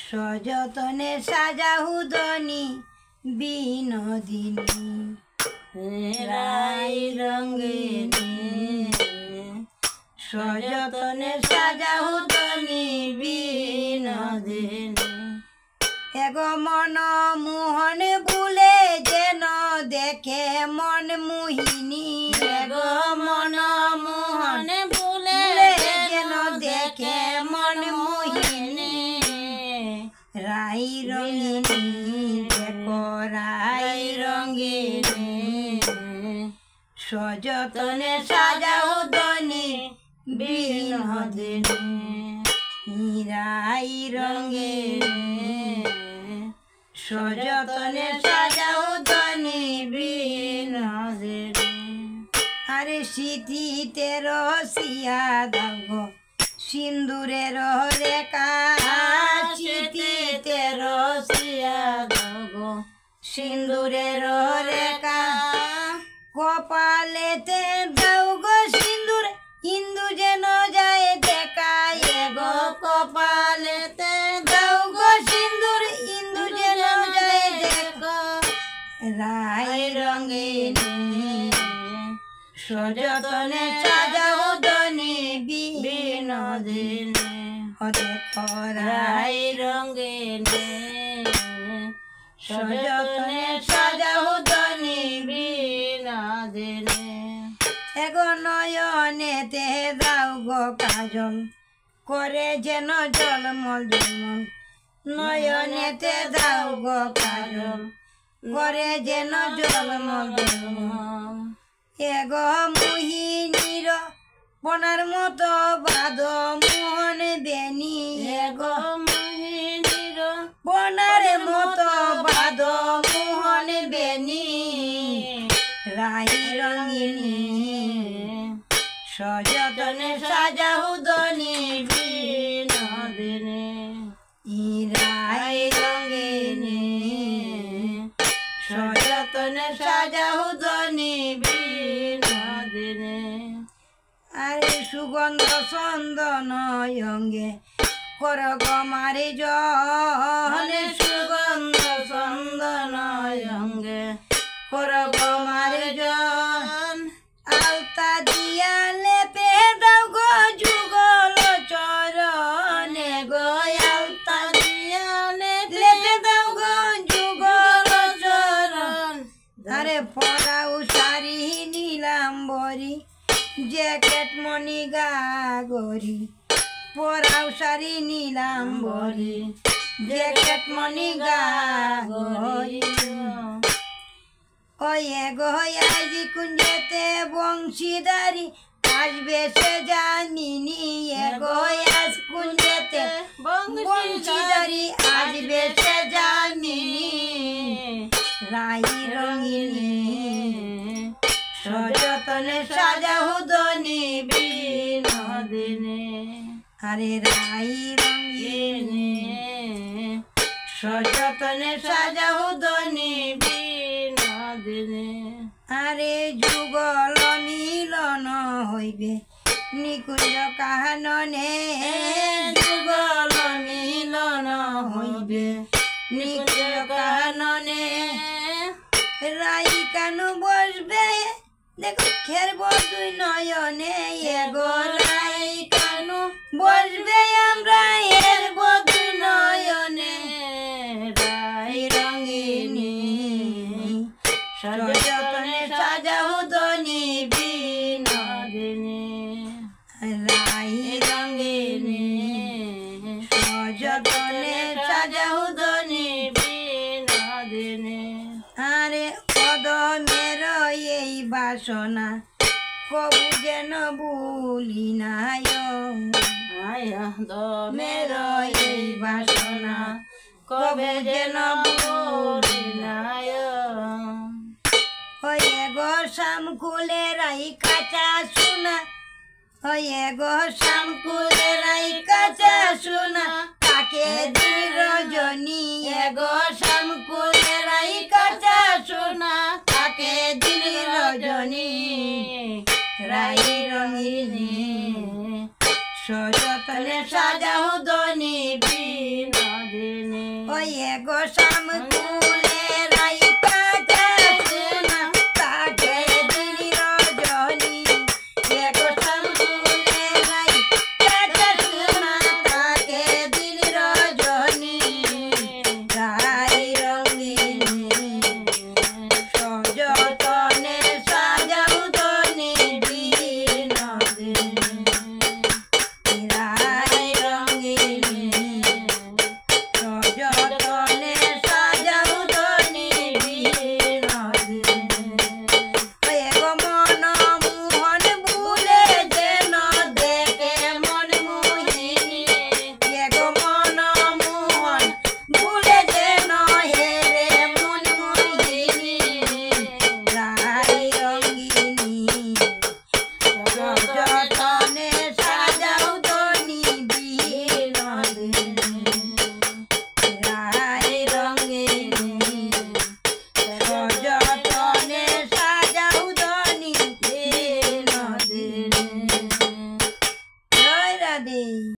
সযতনে সাজাহু ধনী বিনোদিনী রাই রঙ্গিনী সযতনে সাজাহু ধনী বিনোদিনী এগো মন মোহন ভুলে যেন দেখে মন মোহিনী এগো মন মোহন ভুলে যেন দেখে মন মোহিনী রাই রঙ্গিনী দেখো রাই রঙ্গিনী সযতনে সাজাও ধনী বিনোদিনী রাই রঙ্গিনী সযতনে সাজাও ধনী বিনোদিনী আরে স্মৃতিতে রসিয়া দাও সিন্দুরের রেখা স্মৃতিতে রসিয়া দাও সিন্দুরের রেখা কপালেতে দাও গো সিন্দুর হিন্দু যেন যায় দেখা এগো কপালেতে দাও গো সিন্দুর হিন্দু যেন যায় দেখা রাই রঙ্গিনী সযতনে সাজাও ধনী বিনোদিনী দেখো রাই রঙ্গিনী সযতনে সাজাও ধনী বিনোদিনী এগো নয়নেতে দাও গো কাজল করে যেন জলমল জলমল নয়নেতে দাও গো কাজল করে যেন জলমল জলমল এগো মোহিনীর বনার মতো বাদ মোহন বেনি এগো মোহিনীর বনার মতো বাদ মোহন বেনি রাই রঙ্গিনী সযতনে সাজাও ধনী বিনোদিনী রাই রঙ্গিনী সযতনে সাজাও ধনী বিনোদিনী আরে সুগন্ধ চন্দন অঙ্গে কর গমারি জনে সুগন্ধ চন্দন অঙ্গে কর গমারি জন আলতা দিয়া লেপে দাও গো যুগল চরণে গো আলতা দিয়া লেপে দাও গো যুগল চরণ আরে পরাও শাড়ি নীলাম্বরী জ্যাকেট মণি গাগরি পরাও শাড়ি নীলাম্বরী জ্যাকেট মণি গাগরি ওয়ে গো আজি কুঞ্জেতে বংশীদারি আসবে সে জানিনি এগো আজ কুঞ্জেতে বংশীদারি আসবে সে জানিনি রাই রঙ্গিনী সযতনে সাজাও ধনী বিনোদিনী আরে রাই রঙ্গিনী সযতনে সাজাও ধনী বিনোদিনী আরে যুগল মিলন হইবে নিকুঞ্জ কাননে যুগল মিলন হইবে নিকুঞ্জ কাননে রাই কানু বসবে দেখো খেরব দুই নয়নে এগো রাই কানু বসবে আমরা এরব দুই নয়নে রাই রঙ্গিনী সযতনে সাজাও ধনী বিনোদিনী রাই রঙ্গিনী সযতনে সাজাও ধনী বিনোদিনী আরে কদমের এই বাসনা কবু যেন ভুলি নাই কদমের এই বাসনা কবে যেন ভুলি নাই ওয়ে গো শ্যামকুলে রাই কাঁচা সোনা ওয়ে গো শ্যামকুলে রাই কাঁচা সোনা তাকে দিন রজনী এগো শ্যামকুলে রাই কাঁচা সোনা তাকে দিন রজনী রাই রঙ্গিনী সযতনে সাজাও